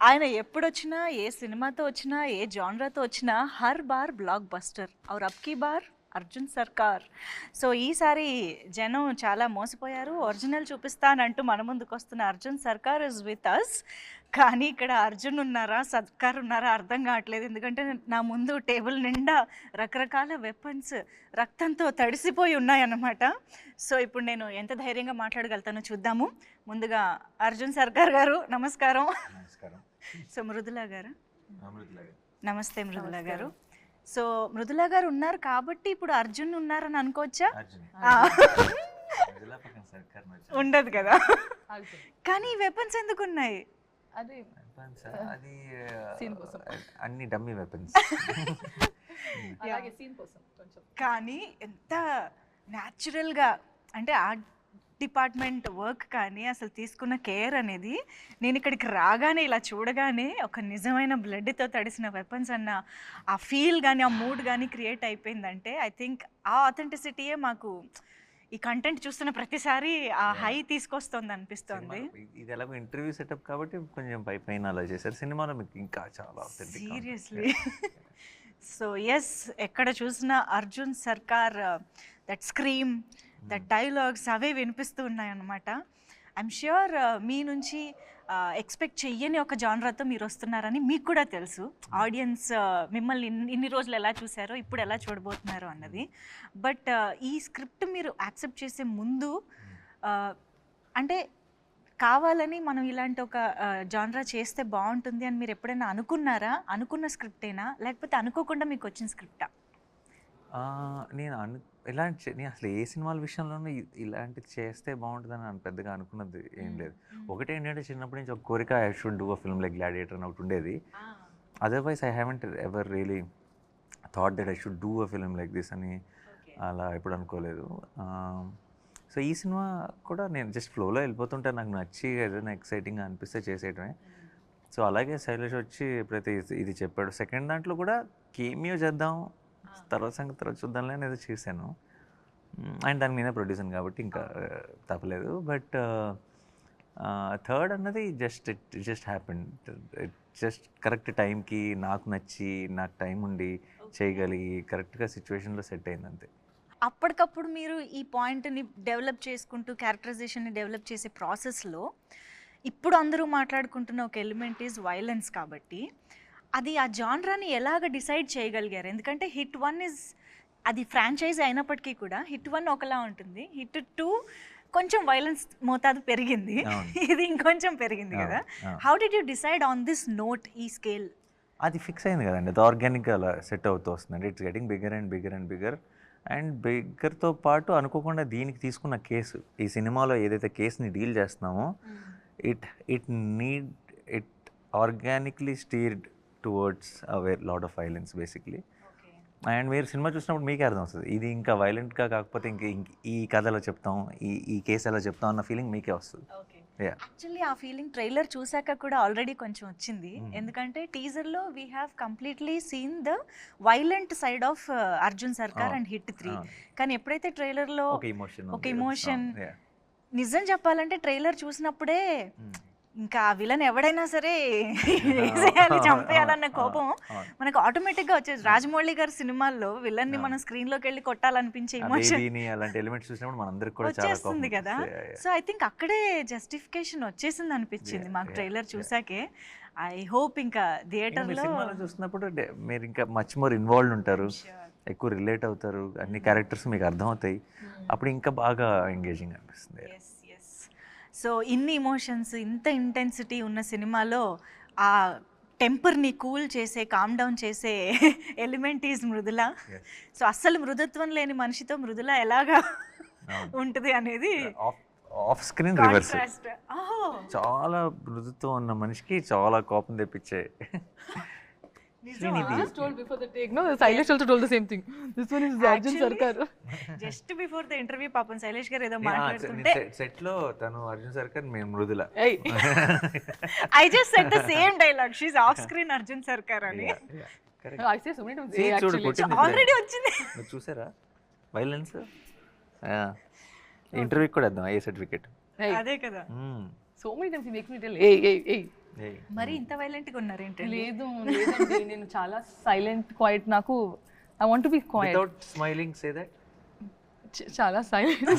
ఆయన ఎప్పుడొచ్చినా, ఏ సినిమాతో వచ్చినా, ఏ జానరాతో వచ్చినా హర్ బార్ బ్లాక్ బస్టర్. ఔర్ అబ్ కీ బార్ అర్జున్ సర్కార్. సో ఈసారి జనం చాలా మోసపోయారు. ఒరిజినల్ చూపిస్తానంటూ మన ముందుకొస్తున్న అర్జున్ సర్కార్ ఇస్ విత్ అస్. కానీ ఇక్కడ అర్జున్ ఉన్నారా, సర్కార్ ఉన్నారా అర్థం కావట్లేదు. ఎందుకంటే నా ముందు టేబుల్ నిండా రకరకాల వెపన్స్ రక్తంతో తడిసిపోయి ఉన్నాయన్నమాట. సో ఇప్పుడు నేను ఎంత ధైర్యంగా మాట్లాడగలుగుతానో చూద్దాము. ముందుగా అర్జున్ సర్కార్ గారు నమస్కారం. సో మృదులా గారు నమస్తే. మృదులా గారు, సో మృదులా గారు ఉన్నారు కాబట్టి ఇప్పుడు అర్జున్ ఉన్నారని అనుకోవచ్చా? ఉండదు కదా. కానీ ఈ వెపన్స్ ఎందుకు ఉన్నాయి? అది అన్ని డమ్మీ వెపన్స్. కానీ ఎంత న్యాచురల్గా అంటే ఆర్ట్ డిపార్ట్మెంట్ వర్క్ కానీ అసలు తీసుకున్న కేర్ అనేది, నేను ఇక్కడికి రాగానే ఇలా చూడగానే ఒక నిజమైన బ్లడ్తో తడిసిన వెపన్స్ అన్న ఆ ఫీల్ కానీ ఆ మూడ్ కానీ క్రియేట్ అయిపోయిందంటే ఐ థింక్ ఆ ఆథెంటిసిటీయే మాకు ఈ కంటెంట్ చూస్తున్న ప్రతిసారి ఆ హై తీసుకొస్తుంది అనిపిస్తుంది. ఇది ఎలాగో ఇంటర్వ్యూ సెటప్ కాబట్టి కొంచెం పైన అలా చేశారు. సినిమాలో మీకు ఇంకా చాలా సీరియస్లీ. సో ఎస్, ఎక్కడ చూసినా అర్జున్ సర్కార్ దట్ స్క్రీమ్, దట్ డైలాగ్స్ అవే వినిపిస్తూ ఉన్నాయన్నమాట. ఐఎమ్ ష్యూర్ మీ నుంచి ఎక్స్పెక్ట్ చెయ్యని ఒక జానరాతో మీరు వస్తున్నారని మీకు కూడా తెలుసు. ఆడియన్స్ మిమ్మల్ని ఇన్ని రోజులు ఎలా చూసారో ఇప్పుడు ఎలా చూడబోతున్నారో అన్నది. బట్ ఈ స్క్రిప్ట్ మీరు యాక్సెప్ట్ చేసే ముందు అంటే కావాలని మనం ఇలాంటి ఒక జానరా చేస్తే బాగుంటుంది అని మీరు ఎప్పుడైనా అనుకున్నారా? అనుకున్న స్క్రిప్టేనా లేకపోతే అనుకోకుండా మీకు వచ్చిన స్క్రిప్టా? నేను నేను అసలు ఏ సినిమాల విషయంలోనూ ఇలాంటిది చేస్తే బాగుంటుందని పెద్దగా అనుకున్నది ఏం లేదు. ఒకటి ఏంటంటే చిన్నప్పటి నుంచి ఒక కోరిక, I should do a film like gladiator అని ఒకటి ఉండేది. Otherwise I haven't ever really thought that I should do a film like this అని అలా ఎప్పుడు అనుకోలేదు. సో ఈ సినిమా కూడా నేను జస్ట్ ఫ్లోలో వెళ్ళిపోతుంటే నాకు నచ్చి ఏదైనా ఎక్సైటింగ్గా అనిపిస్తే చేసేయటమే. సో అలాగే శైలేష్ వచ్చి ఎప్పుడైతే ఇది చెప్పాడు, సెకండ్ దాంట్లో కూడా కేమియో చేద్దాం, తర్వాత సంగతి తర్వాత చూద్దాంలే అనేది చేశాను. అండ్ దానికి నేనే ప్రొడ్యూసర్ కాబట్టి ఇంకా తప్పలేదు. బట్ థర్డ్ అన్నది just happened. It just correct టైంకి నాకు నచ్చి నాకు టైం ఉండి చేయగలిగి కరెక్ట్గా సిచ్యువేషన్లో సెట్ అయింది అంతే. అప్పటికప్పుడు మీరు ఈ పాయింట్ని డెవలప్ చేసుకుంటూ క్యారెక్టరైజేషన్ని డెవలప్ చేసే ప్రాసెస్లో ఇప్పుడు అందరూ మాట్లాడుకుంటున్న ఒక ఎలిమెంట్ ఈజ్ వైలెన్స్. కాబట్టి అది ఆ జానరాని ఎలాగ డిసైడ్ చేయగలిగారు? ఎందుకంటే హిట్ 1 ఇస్ అది ఫ్రాంచైజ్ అయినప్పటికీ కూడా హిట్ 1 ఒకలా ఉంటుంది, హిట్ 2 కొంచెం వైలెన్స్ మోతాదు పెరిగింది, ఇది ఇంకొంచెం పెరిగింది కదా. How did you decide on this note, ఈ స్కేల్? అది ఫిక్స్ అయింది కదండి, అది ఆర్గానిక్గా అలా సెట్ అవుతూ వస్తుందండి. It's getting bigger and bigger and bigger. And బిగ్గర్తో పాటు అనుకోకుండా దీనికి తీసుకున్న కేసు, ఈ సినిమాలో ఏదైతే కేసుని డీల్ చేస్తున్నామో it organically steered towards away lot of violence basically. And మీరు సినిమా చూసినప్పుడు మీకే అర్థం వస్తుంది ఇది ఇంకా వైలెంట్గా కాకపోతే ఈ కథ ఎలా చెప్తాం, ఈ కేసు ఎలా చెప్తాం అన్న ఫీలింగ్ మీకే వస్తుంది. యాక్చువల్లీ ఆ ఫీలింగ్ ట్రైలర్ చూసాక కూడా ఆల్రెడీ కొంచెం వచ్చింది. ఎందుకంటే టీజర్లో we have completely seen the violent side of Arjun Sarkar and hit 3. కానీ ఎప్పుడైతే ట్రైలర్లో ఒక ఇమోషన్, నిజం చెప్పాలంటే ట్రైలర్ చూసినప్పుడే ఇంకా విలన్ ఎవడైనా సరే వేసేయాలి, చంపేయాలన్న కోపం మనకు ఆటోమేటిక్గా వచ్చేది. రాజమౌళి గారి సినిమాల్లో విలన్ని మనం స్క్రీన్లోకి వెళ్ళి కొట్టాలనిపించే ఎమోషన్ వచ్చేస్తుంది కదా. సో ఐ థింక్ అక్కడే జస్టిఫికేషన్ వచ్చేసింది అనిపించింది మాకు ట్రైలర్ చూసాకే. ఐ హోప్ ఇంకా థియేటర్లో చూసినప్పుడు మీరు ఇంకా మచ్ మోర్ ఇన్వాల్వ్ ఉంటారు, ఎక్కువ రిలేట్ అవుతారు, అన్ని క్యారెక్టర్స్ మీకు అర్థమవుతాయి, అప్పుడు ఇంకా బాగా ఎంగేజింగ్ అనిపిస్తుంది. సో ఇన్ని ఇమోషన్స్, ఇంత ఇంటెన్సిటీ ఉన్న సినిమాలో ఆ టెంపర్ని కూల్ చేసే, కామ్ డౌన్ చేసే ఎలిమెంట్ ఈజ్ మృదుల. సో అస్సలు మృదుత్వం లేని మనిషితో మృదుల ఎలాగా ఉంటుంది అనేది ఆఫ్ స్క్రీన్ రివర్స్. చాలా మృదుత్వం ఉన్న మనిషికి చాలా కోపం తెప్పించే. Just told before the take, no, Shailesh also told the same thing. This one is Arjun Sarkar. Just before the interview, పాపం శైలేష్ గారు ఏదో మాట్లాడుతుంటే సెట్ లో తను అర్జున్ సర్కార్, మేము Mrudula. I just said the same dialogue. She's off screen Arjun Sarkar అని. I say so many times. Actually, already వచ్చింది. మీరు చూసారా వైలెన్స్? ఇంటర్వ్యూ కూడా ఇద్దాం, ఏ సర్టిఫికేట్. అదే కదా. So many times he makes me tell, hey, మరి ఇంత వైలెంట్గా ఉన్నారు ఏంటండి? లేదు లేదండి, నేను చాలా సైలెంట్ క్వైట్. నాకు I want to be quiet. Without smiling say that. చాలా సైలెంట్.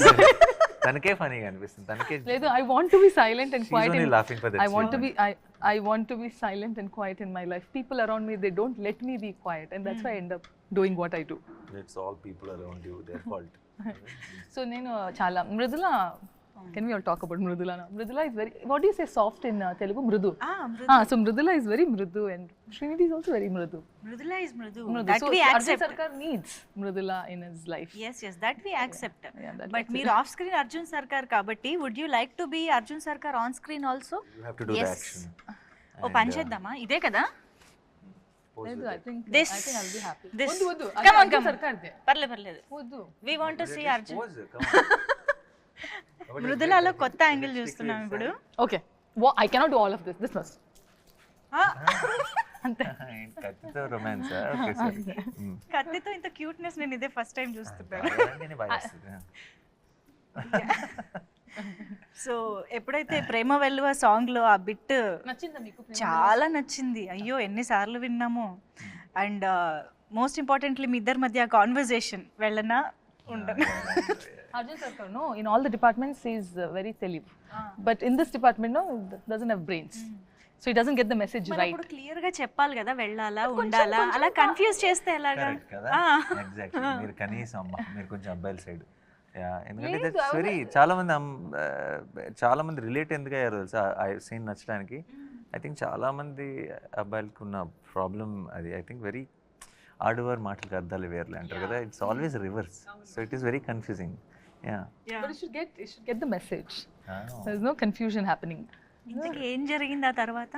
తనకే ఫనీగా అనిపిస్తుంది, తనకే. లేదు, I want to be silent and She's quiet. only laughing for that I want to statement. be I want to be silent and quiet in my life. People around me, they don't let me be quiet, and that's why I end up doing what I do. It's all people around you, their fault. So నేను చాలా Mrudula. Can we all talk about Mridula now? Mridula is very, what do you say soft in Telugu? Mridu. So Mridula is very mridu and Srinidhi is also very mridu. Mridula is mridu. Mridu. That So we Arjun accept. Sarkar needs Mridula in his life. Yes, that we accept. Yeah, that But మీరు off screen Arjun Sarkar కాబట్టి would you like to be Arjun Sarkar on screen also? You have to do the Yes. action. ఓ పని చేద్దామా, ఇదే కదా. Pose లేదు, with I it. think This. I'll be happy. This. వద్దు Come on, Arjun come on. Sarkar they. పర్లేదు వద్దు. we want to see Just Arjun. pose, come on. మృదులలో కొత్త యాంగిల్ చూస్తున్నాం ఇప్పుడు. Okay. I cannot do all of this. This must. అంతే. కత్తితో romance. Okay sir. కత్తితో ఇంత క్యూట్నెస్ నేను ఇదే ఫస్ట్ టైం చూస్తున్నాను. సో ఎప్పుడైతే ప్రేమ వెల్లువ సాంగ్ లో ఆ బిట్ నచ్చిందా మీకు? చాలా నచ్చింది. అయ్యో ఎన్నిసార్లు విన్నాము. అండ్ మోస్ట్ ఇంపార్టెంట్లీ మీ ఇద్దరి మధ్య కాన్వర్జేషన్ వెళ్ళనా ఉండనా? Arjun Sarkar, no, in all the departments he is very తెలివ్. But in this department, no, doesn't have brains. So he doesn't get the message right. ఇప్పుడు క్లియర్ గా చెప్పాలి కదా, వెళ్ళాలా ఉండాలా, అలా కన్ఫ్యూజ్ చేస్తే ఎలాగా? ఎగ్జాక్ట్లీ. మీరు కనీసం అమ్మ మీరు కొంచెం అబ్బాయిల సైడ్. ఎందుకంటే దట్స్ వెరీ చాలా మంది రిలేట్ ఎందుకు అయ్యారు తెలుసా ఆ సీన్ నచ్చడానికి. ఐ థింక్ చాలా మంది అబ్బాయిలకు ఉన్న ప్రాబ్లం అది. ఐ థింక్ వెరీ ఆడవారు మాటలకు అర్థాలు వేర్లే అంటారు కదా. It's always reverse. So it is very confusing. But it should get the message. There is no confusion happening. ఇంతకీ ఏం జరిగింది ఆ తర్వాత?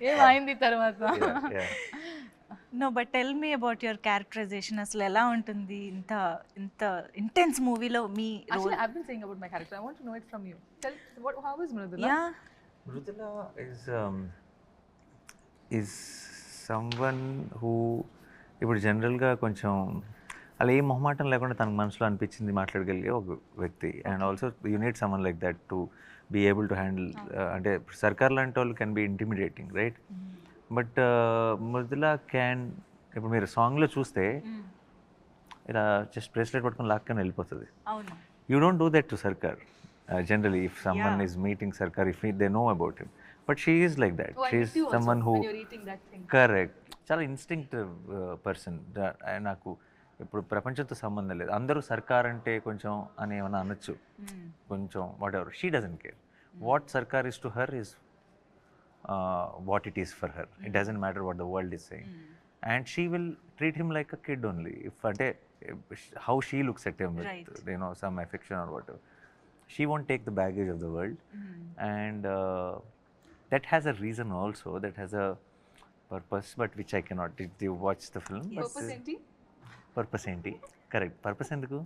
ఏమైంది తర్వాత? No but tell me about your characterisation. అసలు ఎలా ఉంటుంది ఇంత ఇంత ఇంటెన్స్ మూవీలో మీ role? Actually, I've been saying about my character. I want to know it from you. How is Mridula? Yeah. Mridula is someone who ఇప్పుడు జనరల్గా కొంచెం అలా ఏ మొహమాటం లేకుండా తనకు మనసులో అనిపించింది మాట్లాడగలిగే ఒక వ్యక్తి. And also you need someone like that to be able to handle. అంటే సర్కార్ లాంటి వాళ్ళు can be intimidating, right? But Mrudula can, ఇప్పుడు మీరు సాంగ్లో చూస్తే ఇలా జస్ట్ బ్రేస్లెట్ పట్టుకొని లాక్కొని వెళ్ళిపోతుంది. You don't do that to Sarkar generally. If someone is meeting Sarkar, if they know about him, but she is like that. She is someone who, correct, చాలా instinctive person. నాకు ఇప్పుడు ప్రపంచంతో సంబంధం లేదు, అందరూ సర్కార్ అంటే కొంచెం అని ఏమైనా అనొచ్చు, కొంచెం whatever. She doesn't care. What Sarkar is to her is what it is for her. It doesn't matter what the world is saying. And she will treat him like a kid only. If అంటే how she looks at him with some affection or whatever. She won't take the baggage of the world. And that has a reason also, that has a purpose, but which I cannot. Did you watch the film? Purpose enti? Purpose enti, correct. Purpose enduku?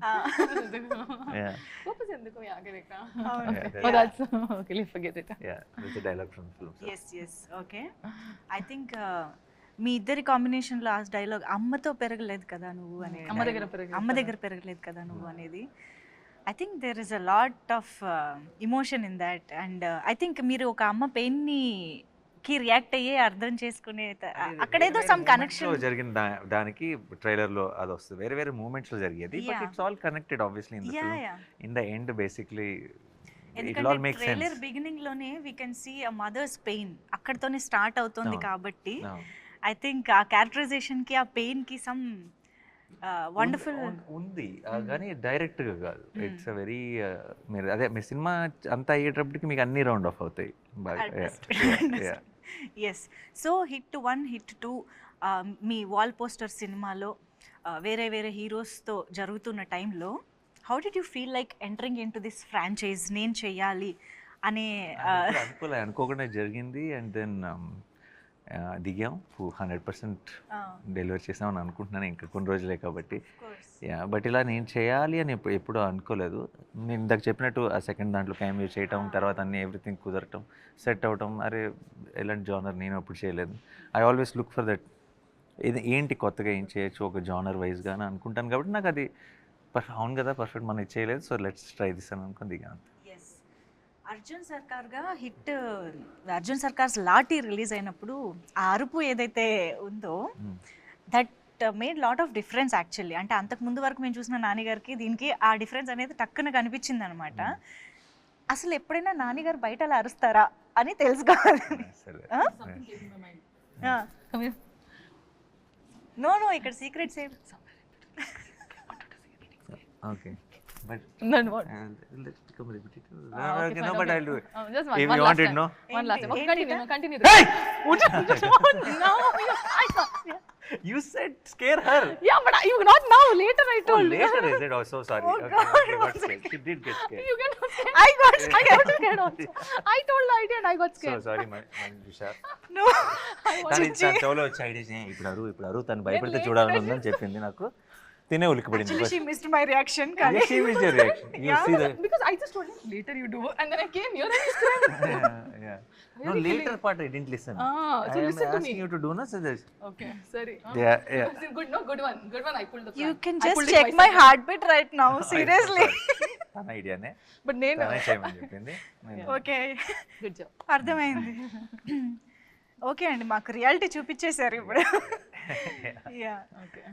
Yeah. Purpose enduku? Yeah, correct. Yeah, Oh, that's okay. Let's forget it. yeah, that's a dialogue from the film. So. yes okay. I think మీ ఇద్దరి కాంబినేషన్లో ఆ dialogue అమ్మతో పెరగలేదు కదా నువ్వు అనేది, అమ్మ దగ్గర పెరగలేదు కదా నువ్వు అనేది. I think there is a lot of emotion in that, and I think మీరు ఒక అమ్మ పెయిన్ని కి రియాక్ట్ అయ్యే అర్థం చేసుకునే అక్కడేదో సమ్ కనెక్షన్ జరిగిన దానికి ట్రైలర్ లో అది వస్తుంది. వేరే వేరే మూమెంట్స్ లో జరిగేది, but it's all connected obviously in the film. In the end basically it all make sense. Trailer beginning లోనే we can see a mother's pain అక్కడతోనే స్టార్ట్ అవుతుంది కాబట్టి ఐ థింక్ ఆ క్యారెక్టరైజేషన్ కి ఆ పెయిన్ కి సమ్ వండర్ఫుల్ ఉంది, కానీ డైరెక్ట్ గా కాదు. ఇట్స్ అ వెరీ మీరు అదే మీ సినిమా అంతా అయ్యేటప్పటికి మీకు అన్ని రౌండ్ ఆఫ్ అవుతాయి. ఎస్. సో హిట్ 1 హిట్ 2 మీ వాల్ పోస్టర్ సినిమాలో వేరే వేరే హీరోస్తో జరుగుతున్న టైంలో how did you feel like entering in to this franchise? నేను చెయ్యాలి అనే అనుకోకుండా జరిగింది. అండ్ దెన్ దిగాం, 100% డెలివరీ చేసామని అనుకుంటున్నాను. ఇంకా కొన్ని రోజులే కాబట్టి. బట్ ఇలా నేను చేయాలి అని ఎప్పుడూ అనుకోలేదు. నేను ఇందాక చెప్పినట్టు ఆ సెకండ్ దాంట్లో క్యామియో చేయటం, తర్వాత అన్నీ ఎవ్రీథింగ్ కుదరటం, సెట్ అవటం, అరే ఎలాంటి జానర్ నేను ఎప్పుడు చేయలేదు. I always look for that, ఇది ఏంటి కొత్తగా ఏం చేయొచ్చు ఒక జానర్ వైజ్గా అని అనుకుంటాను. కాబట్టి నాకు అది అవును కదా పర్ఫెక్ట్ మనం చేయలేదు, సో లెట్స్ ట్రై దిస్ అని అనుకుని దిగాను. అర్జున్ సర్కార్గా హిట్ అర్జున్ సర్కార్స్ లాఠీ రిలీజ్ అయినప్పుడు ఆ అరుపు ఏదైతే ఉందో that made lot of difference actually. అంటే అంతకు ముందు వరకు మేము చూసిన నానిగారికి దీనికి ఆ డిఫరెన్స్ అనేది టక్కున కనిపించింది అనమాట. అసలు ఎప్పుడైనా నానిగారు బయట అలా అరుస్తారా అని తెలుసుకోవాలి. నో నో ఇక్కడ సీక్రెట్స్ ఏం okay but Then what? let's become repetitive. Okay, No, fine, but okay. I'll do it. Just If one you last want it, time. no? One last time. Okay, ఏంటి continue. Hey! No, You said scare her. yeah, but you not now. Later I Oh, told. later is it? Oh, so sorry. Oh, Okay, God, she got scared. She did get scared. You get scared. I got I got scared also. I told the idea and I got So scared. sorry, Manjusha. No తను చెవులో వచ్చి idea ఇప్పుడు అరు తను భయపడితే చూడాలని ఉందని చెప్పింది నాకు. తినే ఉలికిపడింది. Actually she missed my reaction కానీ Yes, she missed your reaction. You see the Because I just told him later you do, and then I came here and he scared. yeah. No, later part I didn't listen. Ah, so I am listen to asking me. you to do no, so this. Okay, sorry. Yeah. Good, no, good one. Good one. I pulled the plan. You can I just pulled it check my myself. Heart beat right now seriously. తన ఐడియానే But name. తనే చేయమని చెప్పింది. Okay Good job. అర్థమైంది. Okay అండి మాకు reality చూపించేశారు ఇప్పుడు. Yeah Okay.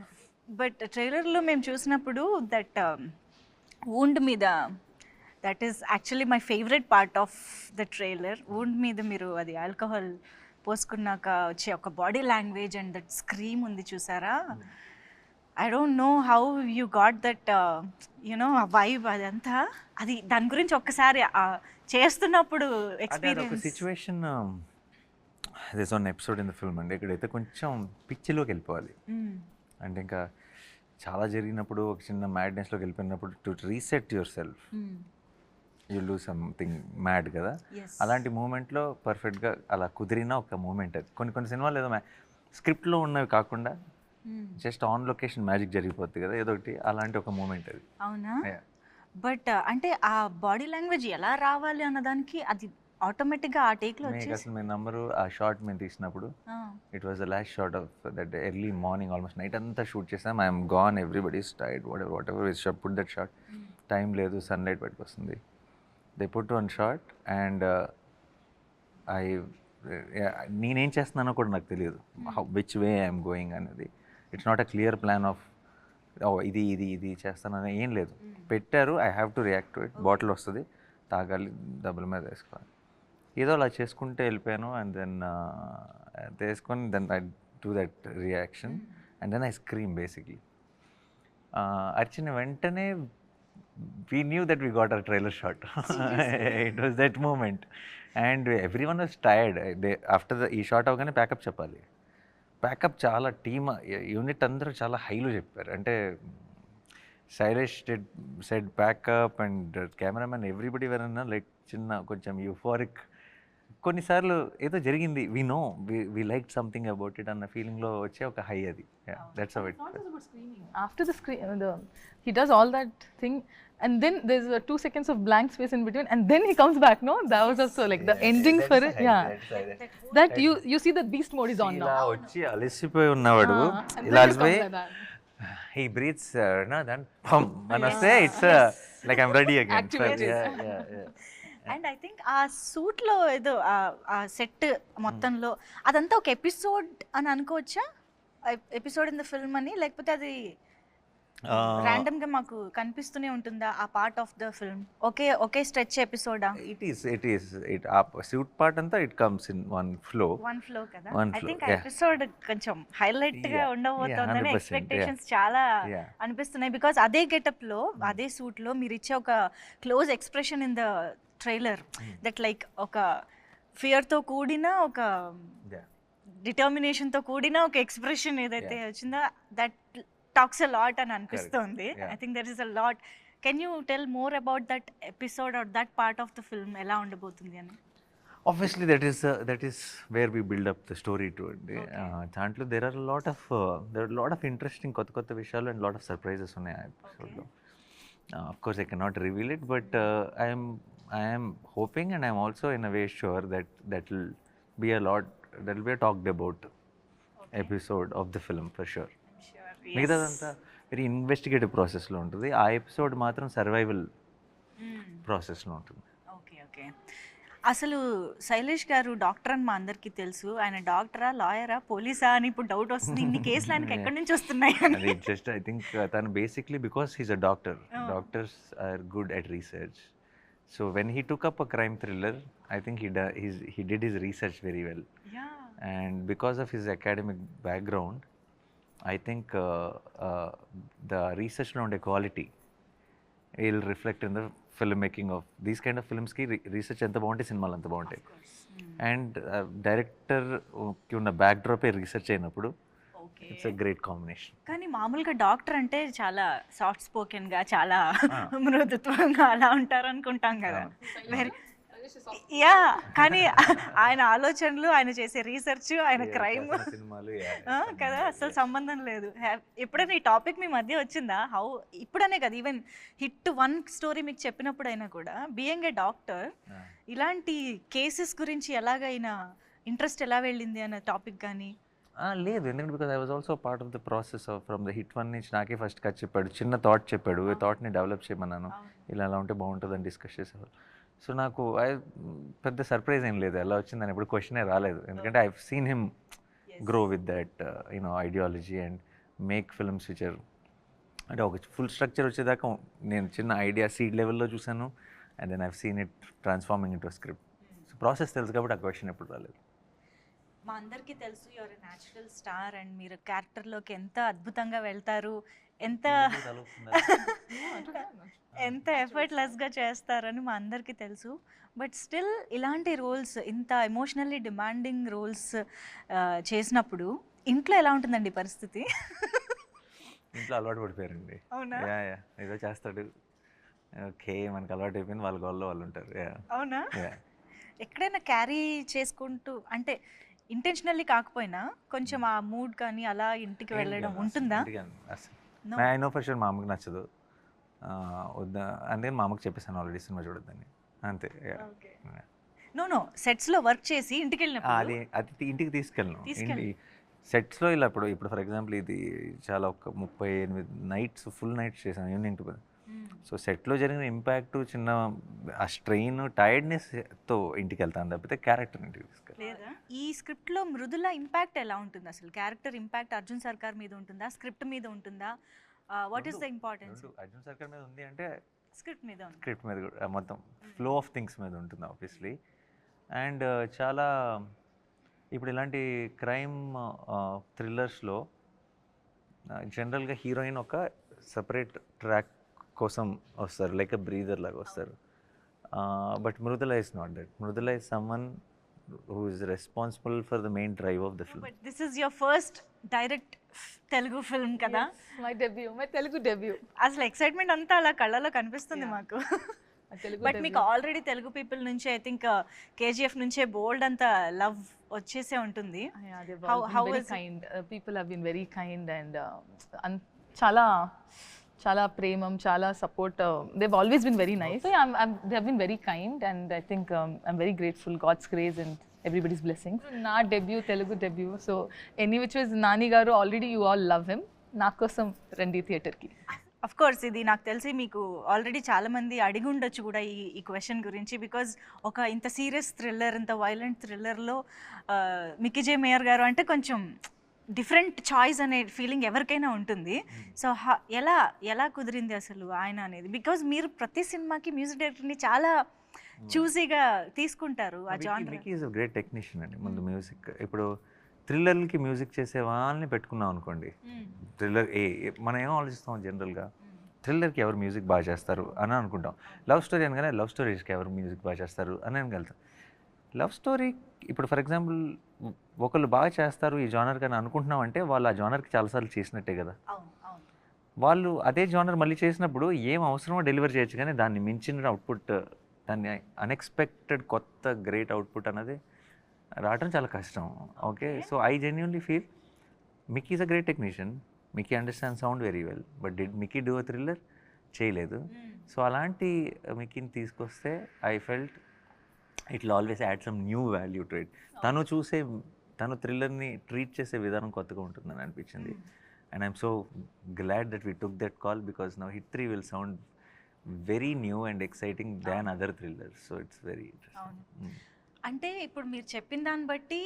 But ట్రైలర్లో మేము చూసినప్పుడు దట్ వూండ్ మీద that is actually my favourite part of the trailer. Wound మీద మీరు అది ఆల్కహాల్ పోసుకున్నాక వచ్చే ఒక body language and that scream ఉంది చూసారా. I don't know how you got that you know ఆ వైబ్ అదంతా. అది దాని గురించి ఒక్కసారి చేస్తున్నప్పుడు అదే ఒక experience. Situation this one episode in the film అండి. ఇక్కడైతే కొంచెం పిచ్చిలోకి వెళ్ళిపోవాలి. అంటే ఇంకా చాలా జరిగినప్పుడు ఒక చిన్న మ్యాడ్నెస్లోకి వెళ్ళిపోయినప్పుడు to reset your self you do something mad కదా. అలాంటి మూమెంట్లో పర్ఫెక్ట్గా అలా కుదిరిన ఒక మూమెంట్ అది. కొన్ని సినిమాలు ఏదో స్క్రిప్ట్లో ఉన్నవి కాకుండా జస్ట్ ఆన్ లొకేషన్ మ్యాజిక్ జరిగిపోద్ది కదా ఏదో ఒకటి, అలాంటి ఒక మూమెంట్ అది. అవునా? బట్ అంటే ఆ బాడీ లాంగ్వేజ్ ఎలా రావాలి అన్నదానికి అది ఆటోమేటిక్గా ఆ టేక్లో మీకు వచ్చేసి అసలు మీ నంబరు ఆ షార్ట్ మేము తీసినప్పుడు it was the last short of that early morning almost night అంతా షూట్ చేసాం. I'm gone, everybody's tired, what ever is put that short. Time లేదు, సన్లైట్ బయటకు వస్తుంది. They put one short and నేనేం చేస్తున్నానో కూడా నాకు తెలియదు, విచ్ వే ఐఎమ్ గోయింగ్ అనేది. It's not a clear plan of ఇది చేస్తానని ఏం లేదు. పెట్టారు, I have to react to it. Bottle వస్తుంది, తాగాలి, డబ్బుల మీద వేసుకోవాలి, ఏదో అలా చేసుకుంటే వెళ్ళిపోయాను. అండ్ దెన్ వేసుకొని then I do that reaction and then I scream basically. అర్చిన వెంటనే we knew that we got our trailer shot. It was that moment and every one was tired. After ఈ షాట్ అవగానే pack up చెప్పాలి. Pack up చాలా team unit అందరూ చాలా హైలో చెప్పారు. అంటే Shailesh said pack up and cameraman everybody వెరన్నా లైక్ చిన్న కొంచెం యూఫోరిక్. కొన్నిసార్లు ఏదో జరిగింది, we know we like something about it అన్న ఫీలింగ్లో వచ్చే ఒక హై అది. That's how it. Not just about screaming. After the screen, he does all that thing, and then there's 2 seconds of blank space in between, and then he comes back. No, that was also like the ending for it. Yeah, that you see the beast mode is on ఇలా now. వచ్చి అలసిపోయి ఉన్నవాడు, And ఇలా then it comes అలసిపోయి like that. he breathes then pum and say it's like I'm ready again. Activated. Yeah. And I think ఆ సూట్లో ఏదో ఆ set మొత్తంలో అదంతా ఒక ఎపిసోడ్ అని అనుకోవచ్చా? ఎపిసోడ్ ఇన్ ద ఫిల్మ్ అని, లేకపోతే అది ర్యాండమ్గా మాకు కనిపిస్తూనే ఉంటుందా ఆ పార్ట్ ఆఫ్ ద ఫిల్మ్? ఒకే స్ట్రెచ్ ఎపిసోడా? It is ఆ సూట్ పార్ట్ అంతా it comes in one flow. One flow కదా. One ఐ flow, థింక్ ఆ yeah. ఎపిసోడ్ కొంచెం హైలైట్ గా Yeah, ఉండబోతోందని 100%, ఎక్స్పెక్టేషన్స్ చాలా Yeah. అనిపిస్తున్నాయి. బికాస్ అదే గెటప్ లో అదే సూట్ లో మీరు ఇచ్చే ఒక close expression in the trailer that like ఒక ఫియర్ తో కూడిన ఒక డిటర్మినేషన్ తో కూడిన ఒక ఎక్స్ప్రెషన్ ఏదైతే వచ్చిందో దట్ టాక్స్ అ లాట్ అని అనిపిస్తుంది. I think there is a lot. Can you tell more about that episode or that part of the film ఎలా ఉండబోతుంది అని? Obviously that is where we build up the story to it. దాంట్లో there are a lot of interesting కొత్త విషయాలు and lot of surprises ఉన్నాయి ఆ ఎపిసోడ్లో. Of course I cannot reveal it, but I am hoping and I am also in a way sure that will be a talked about episode of the film for sure. మిగతాదంతా very investigative ప్రాసెస్లో ఉంటుంది. ఆ episode మాత్రం survival ప్రాసెస్లో ఉంటుంది. Okay. Okay. అసలు శైలేష్ గారు doctor అని మా అందరికీ తెలుసు. ఆయన డాక్టరా, లాయరా, పోలీసా అని ఇప్పుడు డౌట్ వస్తుంది. ఇన్ని కేసులు ఆయనకి ఎక్కడి నుంచి వస్తున్నాయి అని. అది జస్ట్ ఐ థింక్ తను basically because he's a doctor. Oh. Doctors are good at research. So when he took up a crime thriller, I think he did his research very well. Yeah. And because of his academic background, I think the research around quality will reflect in the filmmaking of these kind of films. Ki research anta bagunte cinemalu anta bagunte. And director ki unna backdrop e research ayinappudu okay. it's a great combination. కానీ మామూలుగా doctor అంటే చాలా soft స్పోకెన్గా, చాలా మృదుత్వంగా అలా ఉంటారు అనుకుంటాం కదా. Very yeah, కానీ ఆయన ఆలోచనలు, ఆయన చేసే రీసెర్చ్, ఆయన క్రైమ్ సినిమాలు కదా అసలు సంబంధం లేదు. ఎప్పుడైనా ఈ టాపిక్ మీ మధ్య వచ్చిందా? హౌ ఇప్పుడనే కదా, ఈవెన్ హిట్ 1 స్టోరీ మీకు చెప్పినప్పుడు అయినా కూడా బీయింగ్ ఏ డాక్టర్ ఇలాంటి కేసెస్ గురించి ఎలాగైనా ఇంట్రెస్ట్ ఎలా వెళ్ళింది అన్న టాపిక్ కానీ? లేదు, ఎందుకంటే because I was also part of the process of from the hit 1 నుంచి నాకే ఫస్ట్ కట్ చెప్పాడు, చిన్న థాట్ చెప్పాడు, ఈ థాట్ని డెవలప్ చేయమన్నాను, ఇలా అలా ఉంటే బాగుంటుందని డిస్కస్ చేసేవాళ్ళు. సో నాకు పెద్ద సర్ప్రైజ్ ఏం లేదు ఎలా వచ్చిందని, ఎప్పుడు క్వశ్చనే రాలేదు, ఎందుకంటే I seen him grow with that ideology and make films which are, అంటే ఒక ఫుల్ స్ట్రక్చర్ వచ్చేదాకా నేను చిన్న ఐడియా సీడ్ లెవెల్లో చూసాను, and then I've seen it transforming into script. So process తెలుసు కాబట్టి ఆ క్వశ్చన్ ఎప్పుడు రాలేదు. మా అందరికీ తెలుసు యువర్ న్యాచురల్ స్టార్ అండ్ మీరు క్యారెక్టర్లోకి ఎంత అద్భుతంగా వెళ్తారు, ఎంత ఎఫర్ట్లెస్గా చేస్తారని మా అందరికీ తెలుసు. బట్ స్టిల్ ఇలాంటి రోల్స్, ఇంత ఎమోషనల్లీ డిమాండింగ్ రోల్స్ చేసినప్పుడు ఇంట్లో ఎలా ఉంటుందండి పరిస్థితి? ఇంట్లో అలవాటు పడిపోయారండి. అవునా? యా ఏదో చేస్తాడు, ఓకే మనకు అలవాటు అయిపోయింది, వాళ్ళ గోల్లో వాళ్ళు ఉంటారు. అవునా? ఎక్కడైనా క్యారీ చేసుకుంటూ, అంటే ఇంటెన్షనల్లీ కాకపోయినా కొంచెం ఆ మూడ్ కానీ అలా ఇంటికి వెళ్ళడం ఉంటుందా? ఐ నో ఫర్ షూర్ మా అమ్మకి నచ్చదు, వద్దా అంటే మా అమ్మకి చెప్పేసాను ఆల్రెడీ సినిమా చూడొద్దని, అంతే. నో సెట్స్లో వర్క్ చేసి ఇంటికి వెళ్ళినప్పుడు అది ఇంటికి తీసుకెళ్ళను. సెట్స్లో ఇలా ఇప్పుడు ఫర్ ఎగ్జాంపుల్ ఇది చాలా ఒక 38 నైట్స్ ఫుల్ నైట్స్ చేశాను ఈవినింగ్ టు. సో సెట్లో జరిగిన ఇంపాక్ట్, చిన్న ఆ స్ట్రెయిన్, టైర్డ్నెస్తో ఇంటికి వెళ్తాను తప్పితే క్యారెక్టర్ ఇంటికి తీసుకెళ్ళి. ఈ స్క్రిప్ట్లో మృదుల ఇంపాక్ట్ ఎలా ఉంటుంది అసలు? క్యారెక్టర్ ఇంపాక్ట్ అర్జున్ సర్కార్ మీద ఉంటుందా, స్క్రిప్ట్ మీద ఉంటుందా? What is the importance? Arjun సర్కార్ మీద ఉంది అంటే స్క్రిప్ట్ మీద కూడా మొత్తం ఫ్లో ఆఫ్ థింగ్స్ మీద ఉంటుంది ఆబ్వియస్లీ. అండ్ చాలా ఇప్పుడు ఇలాంటి క్రైమ్ థ్రిల్లర్స్లో జనరల్గా హీరోయిన్ ఒక సపరేట్ ట్రాక్ కోసం వస్తారు, లైక్ బ్రీదర్ లాగా వస్తారు. But Mridula is not that. Mridula is someone who is responsible for the main drive of the film. But this is your first direct Telugu film కదా? My Telugu debut. అసలు excitement అంతా అలా కళ్ళలో కనిపిస్తుంది మాకు. బట్ మీకు ఆల్రెడీ తెలుగు పీపుల్ నుంచి ఐ థింక్ కేజీఎఫ్ నుంచే బోల్డ్ అంత లవ్ వచ్చేసే ఉంటుంది. People have been very kind and చాలా ప్రేమం, చాలా support. they've always been very nice. So yeah, they have been very kind and I think I'm very grateful, God's grace and everybody's blessings. నా debut, Telugu debut. So any which was Nani garu, already you all love him. నా కోసం రండి థియేటర్కి. Of course ఇది నాకు తెలిసి మీకు already చాలామంది అడిగి ఉండొచ్చు కూడా ఈ క్వశ్చన్ గురించి. బికాజ్ ఒక ఇంత సీరియస్ థ్రిల్లర్, ఇంత వైలెంట్ థ్రిల్లర్లో మిక్కీ జే మేయర్ గారు అంటే కొంచెం డిఫరెంట్ చాయిస్ అనే ఫీలింగ్ ఎవరికైనా ఉంటుంది. సో ఎలా కుదిరింది అసలు ఆయన అనేది? బికాజ్ మీరు ప్రతి సినిమాకి మ్యూజిక్ డైరెక్టర్ని చాలా చూసీగా తీసుకుంటారు. ఆ genre. Mickey is a great technician అండి. ముందు మ్యూజిక్, ఇప్పుడు థ్రిల్లర్కి మ్యూజిక్ చేసే వాళ్ళని పెట్టుకున్నాం అనుకోండి, థ్రిల్లర్ మనం ఏం ఆలోచిస్తాం జనరల్గా, థ్రిల్లర్కి ఎవరు మ్యూజిక్ బాగా చేస్తారు అని అనుకుంటాం. లవ్ స్టోరీ అనగానే లవ్ స్టోరీస్కి ఎవరు మ్యూజిక్ బాగా చేస్తారు అని వెళ్తాం. లవ్ స్టోరీ ఇప్పుడు ఫర్ ఎగ్జాంపుల్ ఒకళ్ళు బాగా చేస్తారు ఈ జానర్ కానీ అనుకుంటున్నాం అంటే వాళ్ళు ఆ జానర్కి చాలాసార్లు చేసినట్టే కదా. వాళ్ళు అదే జానర్ మళ్ళీ చేసినప్పుడు ఏం అవసరమో డెలివర్ చేయొచ్చు, కానీ దాన్ని మించిన అవుట్పుట్, దాన్ని అన్ఎక్స్పెక్టెడ్ కొత్త గ్రేట్ అవుట్పుట్ అన్నది రావడం చాలా కష్టం. Okay, so I genuinely feel Mickey is a great technician. Mickey understand sound very well, but did Mickey do a thriller? చేయలేదు. సో అలాంటి మిక్కీని తీసుకొస్తే I felt it will always add some new value to it. తను థ్రిల్లర్ని treat చేసే విధానం కొత్తగా ఉంటుందని అనిపించింది. And I'm so glad that we took that call, because now hit 3 will sound very new and exciting than other thrillers, so it's very అవును. Interesting. అంటే ఇప్పుడు మీరు చెప్పిన దాన్ని బట్టి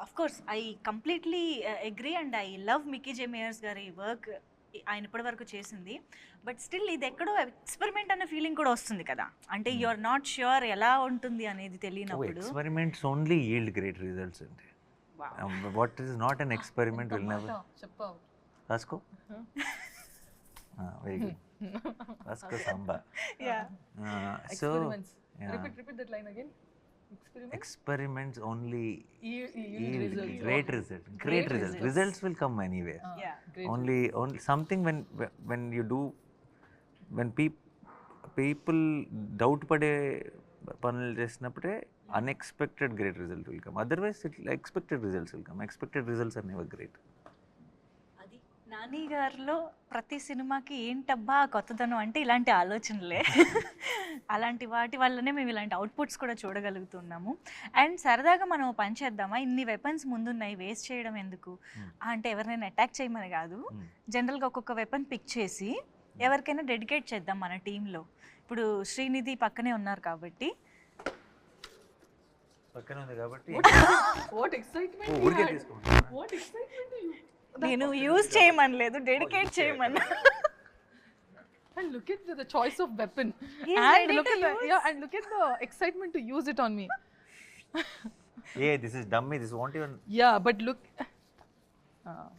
of course I completely agree and I love Mickey J Meyers గారి work, ఆయన ఇప్పటి వరకు చేసింది. బట్ స్టిల్ ఇది ఎక్కడో ఎక్స్పెరిమెంట్ అనే ఫీలింగ్ కూడా వస్తుంది కదా, అంటే యు ఆర్ నాట్ ష్యూర్ ఎలా ఉంటుంది అనేది తెలియనప్పుడు. Experiments only yield great results అండి. What is not an experiment will never. చెప్పావు. రాసుకో. Very good. రాసుకో Samba. So Repeat that line again. experiments only Yield results. great results. Great Great results. results. Results will come anywhere. Yeah. Great. Only something when you do, when people doubt పడే పనులు చేసినప్పుడే unexpected great result will come. Otherwise expected results will come. Expected results are never great. అది నాని గారిలో ప్రతి సినిమాకి ఏంటబ్బా కొత్తదనం అంటే ఇలాంటి ఆలోచనలే. అలాంటి వాటి వల్లనే మేము ఇలాంటి అవుట్పుట్స్ కూడా చూడగలుగుతున్నాము. అండ్ సరదాగా మనం పని చేద్దామా, ఇన్ని వెపన్స్ ముందున్నాయి వేస్ట్ చేయడం ఎందుకు అంటే ఎవరినైనా అటాక్ చేయమని కాదు, జనరల్గా ఒక్కొక్క వెపన్ పిక్ చేసి ఎవరికైనా డెడికేట్ చేద్దాం మన టీంలో. ఇప్పుడు శ్రీనిధి పక్కనే ఉన్నారు కాబట్టి పక్కన ఉంది కాబట్టి What excitement! ఊరికే తీసుకుంటా. What excitement you! నేను యూజ్ చేయమనలేదు, డెడికేట్ చేయమన్నా. And look at the choice of weapon. He is And ready look to at the use. yeah, and look at the excitement to use it on me. Yeah, this is dummy. This won't even. Yeah, but look.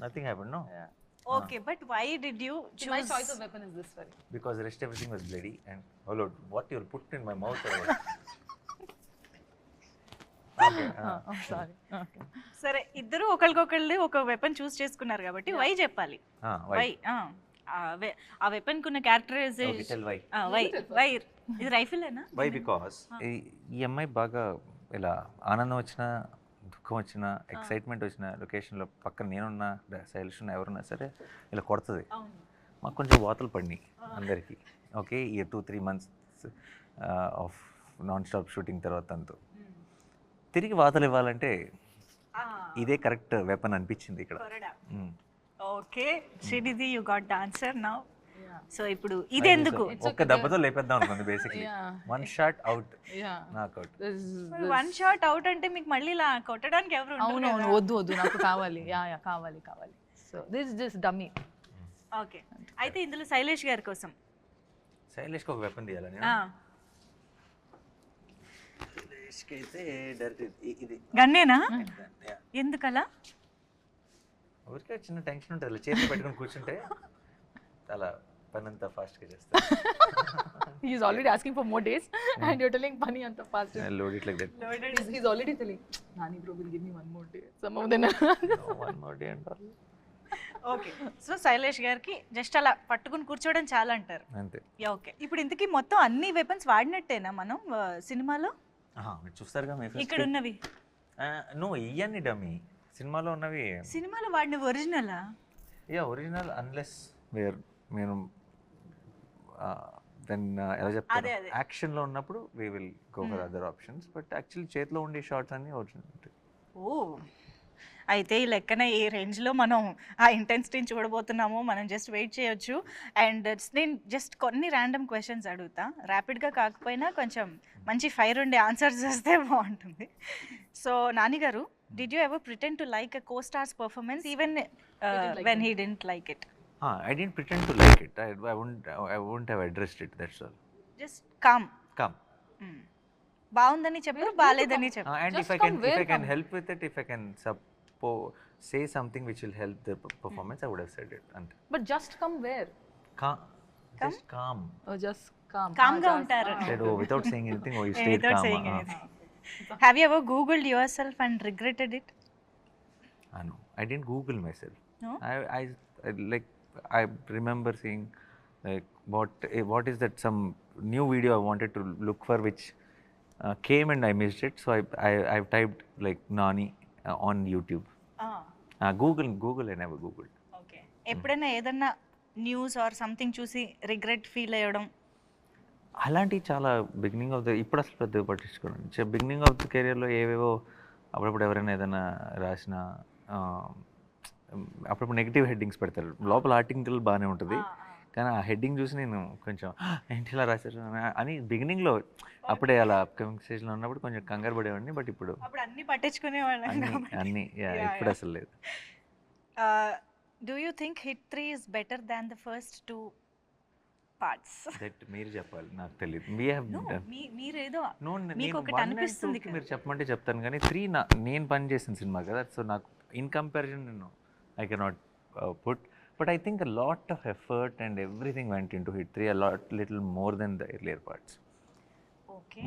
Nothing happened, no? Yeah. Okay, but why did you My choose? choice of weapon is this one. Because the rest everything was bloody and oh Lord, what you'll put in my mouth or what? Okay. I'm sorry. Okay. సరే, ఇద్దరు ఒకరికొకళ్ళు ఒక weapon చూస్ చేసుకున్నారు కాబట్టి why చెప్పాలి. Why? ఆ weapon కున్న Okay, characterisation tell why. Why ఇది రైఫిలేనా? Why? Because ఈ అమ్మాయి బాగా ఇలా ఆనందం వచ్చినా, దుఃఖం వచ్చినా, ఎక్సైట్మెంట్ వచ్చిన లొకేషన్లో పక్కన నేనున్నా, శైలిష్ ఉన్నా, ఎవరున్నా సరే ఇలా కొడుతుంది. అవును. మాకు కొంచెం వాతలు పడినాయి అందరికీ. ఓకే, ఈ 2-3 months of non stop shooting తర్వాత అంతా తిరిగి వాతలు ఇవ్వాలంటే ఇదే కరెక్ట్ వెపన్ అనిపించింది ఇక్కడ. Okay Srinidhi, you got the answer now. Yeah. So ఇప్పుడు ఇది ఎందుకు? ఒక్క దెబ్బతో లేపేద్దాం అనుకుంది basically. Yeah. 1 shot out, Yeah. Knockout. One shot out అంటే మీకు మళ్ళీ ఇలా కొట్టడానికి ఎవరు ఉండరు అవును అవును, కదా? వద్దు నాకు కావాలి. యా కావాలి. So this just dummy. Okay, అయితే ఇందులో శైలేష్ గారి కోసం శైలేష్కి ఒక వెపన్ తీయాలని. శైలేష్కి అయితే డైరెక్ట్ ఇది గన్నేనా? ఎందుకలా? ఊరికే చిన్న టెన్షన్ ఉంటుంది, చేతిలో పెట్టుకొని కూర్చుంటే అలా పని అంతా ఫాస్ట్గా చేస్తాను. He is already asking for more days and you're telling Pani anta fast. Load it like that. He's already telling Nani bro will give me one more day. Some of them. One more day and all. Okay, so Shailesh గారికి just అలా పట్టుకుని కూర్చోవడం చాలా అంటారు. అంతే. Okay, ఇప్పుడు ఇంతకీ మొత్తం అన్ని వెపన్స్ వాడినట్టేనా మనం సినిమాలో? మీరు చూస్తారుగా మీ ఇక్కడ ఉన్నవి నువ్వు ఇవన్నీ డమ్మీ, సినిమాలో ఉన్నవి సినిమాలో వాడినవి ఒరిజినలా? ఒరిజినల్ అన్లెస్ మీరు దెన్ ఎలా చెప్తారు, అదే. యాక్షన్లో ఉన్నప్పుడు we will go for other options, but actually చేతిలో ఉండే షార్ట్స్ అన్నీ ఒరిజినల్ ఉంటాయి. ఓ, అయితే ఈ లెక్కన ఏ రేంజ్లో మనం ఆ ఇంటెన్సిటీని చూడబోతున్నామో మనం జస్ట్ వెయిట్ చేయొచ్చు. అండ్ నేను జస్ట్ కొన్ని ర్యాండమ్ క్వశ్చన్స్ అడుగుతా, ర్యాపిడ్గా కాకపోయినా కొంచెం మంచి ఫైర్ ఉండే ఆన్సర్స్ చేస్తే బాగుంటుంది. So Nani garu, did you ever pretend to like a co-star's performance even when he didn't like it? I didn't pretend to like it. I wouldn't have addressed it, that's all. Just com. Come. బాగుందని చెప్పారు, బాగాలేదని చెప్పారు. And Just if I come, where can come? help with it, if I can say something which will help the performance, I would have said it. And But just come where? just calm. Oh, just calm. కామ్గా just- ఉంటారు. Said, oh, without saying anything, oh, you stayed Without calm. saying anything. Have you ever Googled yourself and regretted it? No, I didn't Google myself. No? I remember seeing like what is that, some new video I wanted to look for which came and I missed it, so I've typed like Nani on YouTube. Google I never Googled. Okay, ఎప్పుడైనా ఏదన్నా news or something చూసి regret feel అయ్యడం? అలాంటి చాలా beginning of the, ఇప్పుడు అసలు పెద్దగా పట్టించుకోండి. Beginning of the కెరియర్లో ఏవేవో అప్పుడప్పుడు ఎవరైనా ఏదైనా రాసిన అప్పుడప్పుడు నెగిటివ్ హెడ్డింగ్స్ పెడతారు, లోపల ఆర్టికల్ బాగానే ఉంటుంది కానీ ఆ హెడ్డింగ్ చూసి నేను కొంచెం ఏంటి ఇలా రాశారు అని బిగినింగ్లో అప్పుడే అలా అప్కమింగ్ స్టేజ్లో ఉన్నప్పుడు కొంచెం కంగారు పడేవాడిని. బట్ ఇప్పుడు అప్పుడు అన్ని పట్టించుకునేవాళ్ళం అన్ని కాబట్టి. అన్ని Yeah, ఇప్పుడు yeah. అసలు లేదు. Do you think hit 3 is better than the first 2 parts? That మీరు చెప్పాలి, నాకు తెలియదు. వీ హ్యావ్ మీరేదో మీకు నేను ఒకటి 1 అనిపిస్తుంది and 2 మీరు చెప్పమంటే చెప్తాను, కానీ 3 నేను పని చేసిన సినిమా కదా. సో నాకు ఇన్ కంపారిజన్ నేను I cannot put, but I think a lot of effort and everything went into Hit 3 little more than the earlier parts. Okay.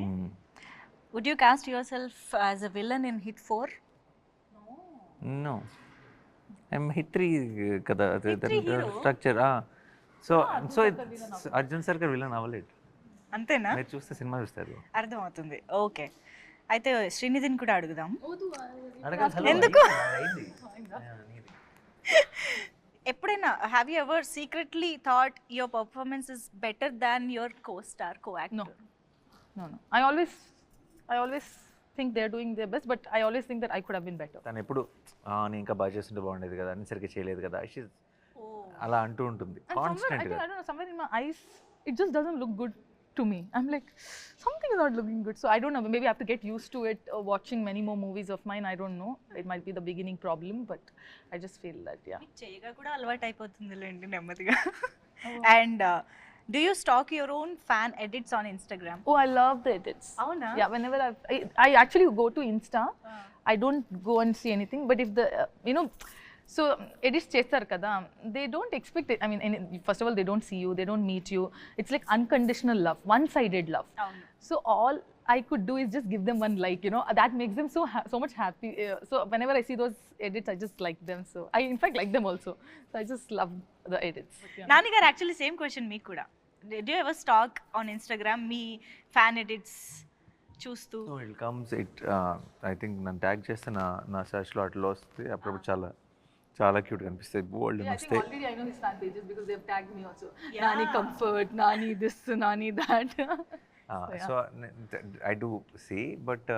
Would you cast yourself as a villain in Hit 4? No, I'm Hit 3 కదా Hit 3 hero? Structure. So Arjun Sarkar villain అవ్వలేదు. అంతేనా? మీరు చూస్తే cinema చూస్తారు. అర్థమవుతుంది. Okay, అయితే శ్రీనిధిని కూడా అడుగుదాం. అడగాలి. ఎందుకు? ఎప్పుడైనా have you ever secretly thought your performance is better than your co-star, co-actor? No. I always think they're doing their best, but I always think that I could have been better. తను ఎప్పుడు నేను ఇంకా బాగా చేస్తుంటే బాగుండేది కదా, అన్ని సరిగ్గా చేయలేదు కదా, అలా అంటూ ఉంటుంది And somewhere, I constant think, గా. I don't know, somewhere in my eyes, it just doesn't look good to me. I'm like, something is not looking good. So I don't know, maybe I have to get used to it, watching many more movies of mine. I don't know. It might be the beginning problem, but I just feel that, yeah. చేయగా కూడా అలవాటు అయిపోతుందిలేండి నెమ్మదిగా. And do you stock your own fan edits on Instagram? Oh, I love the edits. అవునా? Yeah, whenever I actually go to Insta, I don't go and see anything, but if the so edits chestar kada, they don't expect it. I mean, first of all, they don't see you, they don't meet you. It's like unconditional love, one-sided love. అవును. So all I could do is just give them one like, that makes them so much happy. So whenever I see those edits, I just like them. So I in fact like them also. So I just love the edits. Yeah. Nani గారు, actually same question మీకు కూడా. Do you ever stock on Instagram me fan edits చూస్తూ? It comes I think నన్ను tag చేస్తే నా సెర్చ్లో అట్లా వస్తే అప్పుడప్పుడు చాలా చాలా క్యూట్ కనిపిస్తాయి, బోల్డ్ Yeah, I think వస్తాయి. already I know his fan pages because they've tagged me also. Yeah. Nani comfort, Nani this, Nani that. So I do see, but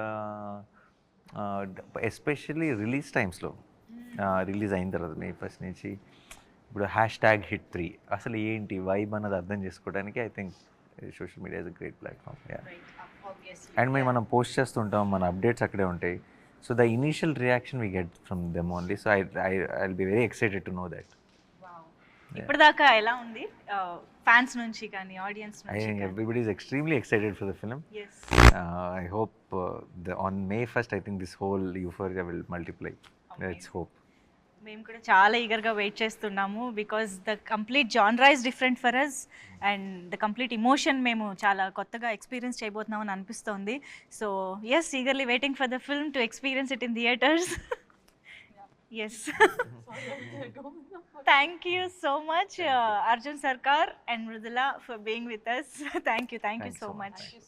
especially release టైమ్స్లో, రిలీజ్ అయిన తర్వాత May 1 నుంచి ఇప్పుడు #HIT3 అసలు ఏంటి vibe అన్నది అర్థం చేసుకోవడానికి I think social media is a great platform. And మనం పోస్ట్ చేస్తుంటాం, మన అప్డేట్స్ అక్కడే ఉంటాయి. So the initial reaction we get from them only. So I'll be very excited to know that. ఇప్పటిదాకా ఎలా ఉంది ఫ్యాన్స్ నుంచి కానీ ఆడియన్స్ I నుంచి think కానీ? everybody is extremely excited for the film. Yes. I hope on May 1st, I think this whole euphoria will multiply. Let's hope. మేము కూడా చాలా ఈగర్గా వెయిట్ చేస్తున్నాము, because the complete genre is different for us and the complete emotion మేము చాలా కొత్తగా experience చేయబోతున్నామని అనిపిస్తోంది. So yes, eagerly waiting for the film to experience it in theatres. Yes. Thank you so much, Arjun Sarkar and Mridula, for being with us. Thank you Thanks so so much. much.